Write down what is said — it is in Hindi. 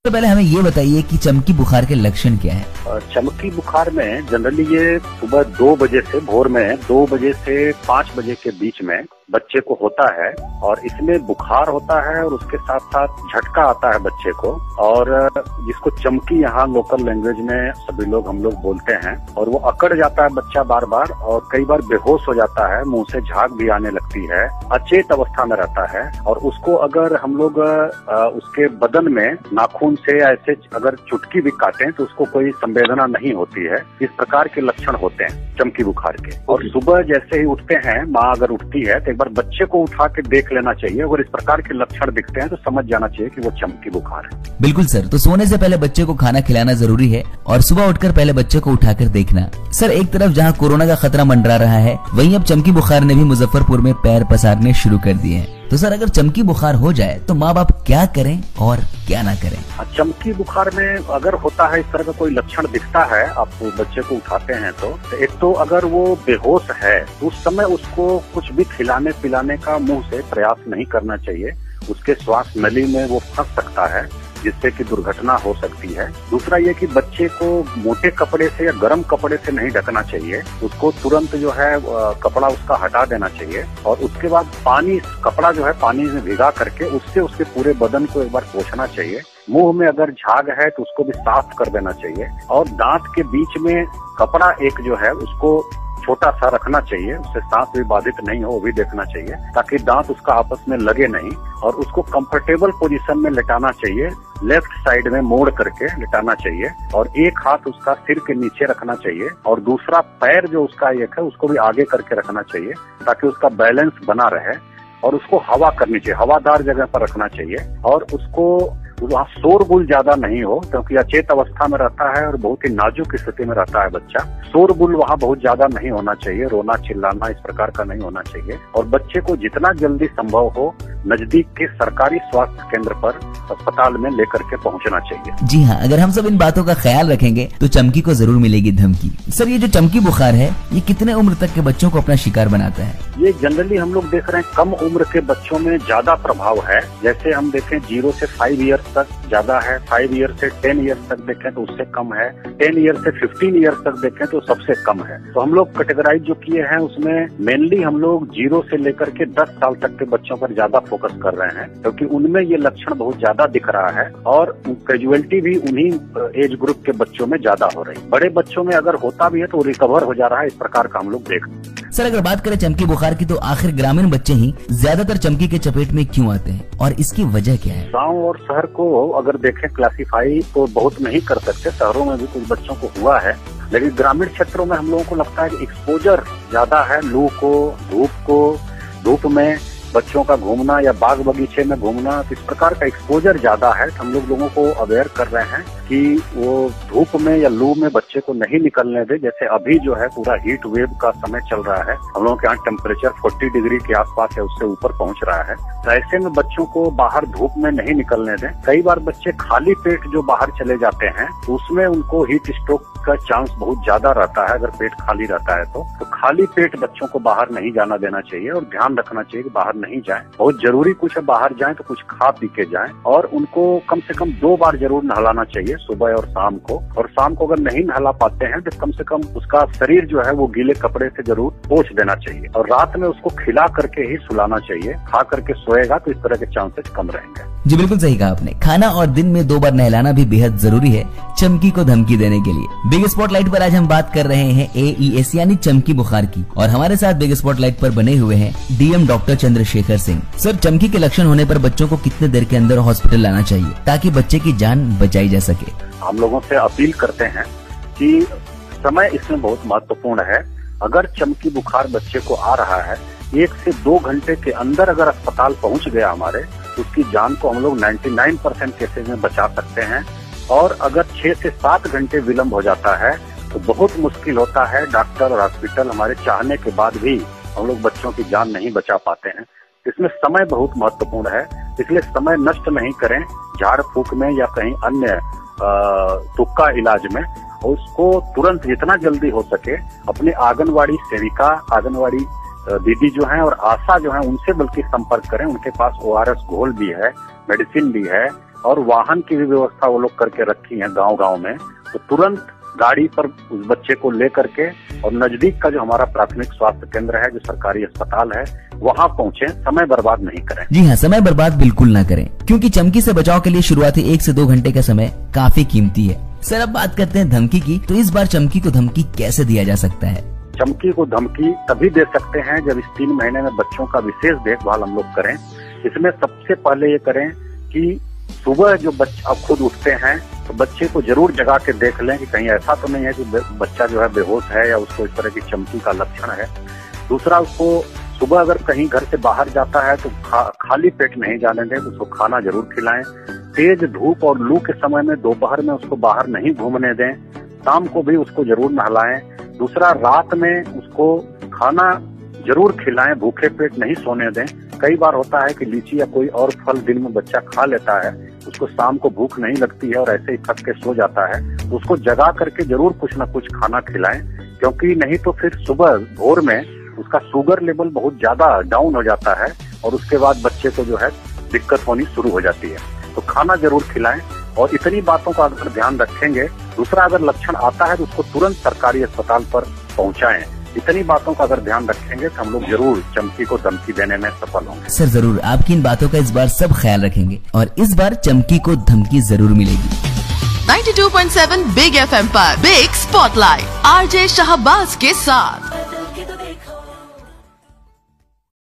तो पहले हमें ये बताइए कि चमकी बुखार के लक्षण क्या है। चमकी बुखार में जनरली ये सुबह 2 बजे से भोर में 2 बजे से 5 बजे के बीच में बच्चे को होता है और इसमें बुखार होता है और उसके साथ साथ झटका आता है बच्चे को और जिसको चमकी यहाँ लोकल लैंग्वेज में सभी लोग हम लोग बोलते हैं और वो अकड़ जाता है बच्चा बार बार और कई बार बेहोश हो जाता है, मुंह से झाग भी आने लगती है, अचेत अवस्था में रहता है और उसको अगर हम लोग उसके बदन में नाखून से ऐसे अगर चुटकी भी काटें तो उसको कोई संवेदना नहीं होती है। इस प्रकार के लक्षण होते हैं चमकी बुखार के। और सुबह जैसे ही उठते हैं, माँ अगर उठती है तो एक बार बच्चे को उठा के देख लेना चाहिए, अगर इस प्रकार के लक्षण दिखते हैं तो समझ जाना चाहिए कि वो चमकी बुखार है। बिल्कुल सर, तो सोने से पहले बच्चे को खाना खिलाना जरूरी है और सुबह उठकर पहले बच्चे को उठाकर देखना। सर, एक तरफ जहाँ कोरोना का खतरा मंडरा रहा है, वहीं अब चमकी बुखार ने भी मुजफ्फरपुर में पैर पसारने शुरू कर दिए हैं। तो सर, अगर चमकी बुखार हो जाए तो माँ बाप क्या करें और क्या ना करें? चमकी बुखार में अगर होता है इस तरह का कोई लक्षण दिखता है, आप बच्चे को उठाते हैं तो एक तो अगर वो बेहोश है तो उस समय उसको कुछ भी खिलाने पिलाने का मुंह से प्रयास नहीं करना चाहिए। उसके श्वास नली में वो फंस सकता है जिससे कि दुर्घटना हो सकती है। दूसरा ये कि बच्चे को मोटे कपड़े से या गर्म कपड़े से नहीं ढकना चाहिए, उसको तुरंत जो है कपड़ा उसका हटा देना चाहिए और उसके बाद कपड़ा जो है पानी में भिगा करके उससे उसके पूरे बदन को एक बार पोंछना चाहिए। मुंह में अगर झाग है तो उसको भी साफ कर देना चाहिए और दांत के बीच में कपड़ा एक जो है उसको छोटा सा रखना चाहिए, उससे सांस भी बाधित नहीं हो वो भी देखना चाहिए ताकि दांत उसका आपस में लगे नहीं और उसको कंफर्टेबल पोजीशन में लेटाना चाहिए, लेफ्ट साइड में मोड़ करके लेटाना चाहिए और एक हाथ उसका सिर के नीचे रखना चाहिए और दूसरा पैर जो उसका एक है उसको भी आगे करके रखना चाहिए ताकि उसका बैलेंस बना रहे और उसको हवा करनी चाहिए, हवादार जगह पर रखना चाहिए और उसको वहाँ शोरगुल ज्यादा नहीं हो क्योंकि अचेत अवस्था में रहता है और बहुत ही नाजुक स्थिति में रहता है बच्चा। शोरगुल वहाँ बहुत ज्यादा नहीं होना चाहिए, रोना चिल्लाना इस प्रकार का नहीं होना चाहिए और बच्चे को जितना जल्दी संभव हो नजदीक के सरकारी स्वास्थ्य केंद्र पर अस्पताल में लेकर के पहुंचना चाहिए। जी हाँ, अगर हम सब इन बातों का ख्याल रखेंगे तो चमकी को जरूर मिलेगी धमकी। सर, ये जो चमकी बुखार है ये कितने उम्र तक के बच्चों को अपना शिकार बनाता है? ये जनरली हम लोग देख रहे हैं कम उम्र के बच्चों में ज्यादा प्रभाव है। जैसे हम देखें 0 से 5 ईयर्स तक ज्यादा है, 5 ईयर से 10 ईयर्स तक देखें तो उससे कम है, 10 ईयर से 15 ईयर्स तक देखें तो सबसे कम है। तो हम लोग कैटेगराइज जो किए हैं उसमें मेनली हम लोग 0 से लेकर के 10 साल तक के बच्चों पर ज्यादा फोकस कर रहे हैं क्योंकि उनमें ये लक्षण बहुत ज्यादा दिख रहा है और कैजुअलिटी भी उन्हीं एज ग्रुप के बच्चों में ज्यादा हो रही है। बड़े बच्चों में अगर होता भी है तो रिकवर हो जा रहा है, इस प्रकार का हम लोग देख रहे हैं। सर, अगर बात करें चमकी बुखार की तो आखिर ग्रामीण बच्चे ही ज्यादातर चमकी के चपेट में क्यों आते हैं और इसकी वजह क्या है? गांव और शहर को अगर देखें क्लासिफाई तो बहुत नहीं कर सकते, शहरों में भी कुछ बच्चों को हुआ है लेकिन ग्रामीण क्षेत्रों में हम लोगों को लगता है कि एक्सपोजर ज्यादा है, लू को, धूप में बच्चों का घूमना या बाग बगीचे में घूमना, इस प्रकार का एक्सपोजर ज्यादा है। तो हम लोगों को अवेयर कर रहे हैं कि वो धूप में या लू में बच्चे को नहीं निकलने दे। जैसे अभी जो है पूरा हीट वेव का समय चल रहा है, हम लोगों के यहाँ टेम्परेचर 40 डिग्री के आसपास है, उससे ऊपर पहुंच रहा है। तो ऐसे में बच्चों को बाहर धूप में नहीं निकलने दें। कई बार बच्चे खाली पेट जो बाहर चले जाते हैं तो उसमें उनको हीट स्ट्रोक का चांस बहुत ज्यादा रहता है अगर पेट खाली रहता है तो खाली पेट बच्चों को बाहर नहीं जाना देना चाहिए और ध्यान रखना चाहिए कि बाहर नहीं जाएं। बहुत जरूरी कुछ है बाहर जाएं तो कुछ खा पी के जाएं और उनको कम से कम 2 बार जरूर नहलाना चाहिए, सुबह और शाम को। और शाम को अगर नहीं नहला पाते हैं तो कम से कम उसका शरीर जो है वो गीले कपड़े से जरूर पोंछ देना चाहिए और रात में उसको खिला करके ही सुलाना चाहिए। खा करके सोएगा तो इस तरह के चांसेस कम रहेंगे। जी बिल्कुल सही कहा आपने, खाना और दिन में 2 बार नहलाना भी बेहद जरूरी है चमकी को धमकी देने के लिए। बिग स्पॉटलाइट पर आज हम बात कर रहे हैं AES यानी चमकी बुखार की और हमारे साथ बिग स्पॉटलाइट पर बने हुए हैं DM doctor Chandrashekhar Singh. Sir, चमकी के लक्षण होने पर बच्चों को कितने देर के अंदर हॉस्पिटल लाना चाहिए ताकि बच्चे की जान बचाई जा सके? हम लोगों से अपील करते हैं कि समय इसमें बहुत महत्वपूर्ण है। अगर चमकी बुखार बच्चे को आ रहा है 1 से 2 घंटे के अंदर अगर अस्पताल पहुंच गया हमारे, उसकी जान को हम लोग 99% केसेज में बचा सकते हैं और अगर 6 से 7 घंटे विलम्ब हो जाता है तो बहुत मुश्किल होता है। डॉक्टर और हॉस्पिटल हमारे चाहने के बाद भी हम लोग बच्चों की जान नहीं बचा पाते हैं। इसमें समय बहुत महत्वपूर्ण है, इसलिए समय नष्ट नहीं करें। झाड़ फूक में या कहीं अन्य तुक्का इलाज में, उसको तुरंत जितना जल्दी हो सके अपने आंगनवाड़ी सेविका, आंगनवाड़ी दीदी जो हैं और आशा जो हैं उनसे बल्कि संपर्क करें। उनके पास ORS घोल भी है, मेडिसिन भी है और वाहन की भी व्यवस्था वो लोग करके रखी है गांव-गांव में। तो तुरंत गाड़ी पर उस बच्चे को लेकर के और नजदीक का जो हमारा प्राथमिक स्वास्थ्य केंद्र है, जो सरकारी अस्पताल है, वहां पहुंचे। समय बर्बाद नहीं करें। जी हाँ, समय बर्बाद बिल्कुल ना करें, क्योंकि चमकी से बचाव के लिए शुरुआती 1 से 2 घंटे का समय काफी कीमती है। सर, अब बात करते हैं धमकी की। तो इस बार चमकी को धमकी कैसे दिया जा सकता है? चमकी को धमकी तभी दे सकते हैं जब इस 3 महीने में बच्चों का विशेष देखभाल हम लोग करें। इसमें सबसे पहले ये करें कि सुबह जो बच्चा खुद उठते हैं तो बच्चे को जरूर जगा के देख लें कि कहीं ऐसा तो नहीं है कि बच्चा जो है बेहोश है या उसको इस तरह की चमकी का लक्षण है। दूसरा, उसको सुबह अगर कहीं घर से बाहर जाता है तो खाली पेट नहीं जाने दें, उसको खाना जरूर खिलाएं। तेज धूप और लू के समय में दोपहर में उसको बाहर नहीं घूमने दें। शाम को भी उसको जरूर नहलाएं। दूसरा, रात में उसको खाना जरूर खिलाएं, भूखे पेट नहीं सोने दें। कई बार होता है कि लीची या कोई और फल दिन में बच्चा खा लेता है, उसको शाम को भूख नहीं लगती है और ऐसे ही थक के सो जाता है। तो उसको जगा करके जरूर कुछ न कुछ खाना खिलाएं, क्योंकि नहीं तो फिर सुबह भोर में उसका शुगर लेवल बहुत ज्यादा डाउन हो जाता है और उसके बाद बच्चे को जो है दिक्कत होनी शुरू हो जाती है। तो खाना जरूर खिलाएं और इतनी बातों का अगर ध्यान रखेंगे। दूसरा, अगर लक्षण आता है तो उसको तुरंत सरकारी अस्पताल पर पहुंचाएं। इतनी बातों का अगर ध्यान रखेंगे तो हम लोग जरूर चमकी को धमकी देने में सफल होंगे। सर, जरूर आपकी इन बातों का इस बार सब ख्याल रखेंगे और इस बार चमकी को धमकी जरूर मिलेगी। 92.7 बिग FM पर बिग स्पॉटलाइट RJ शाहबाज के साथ।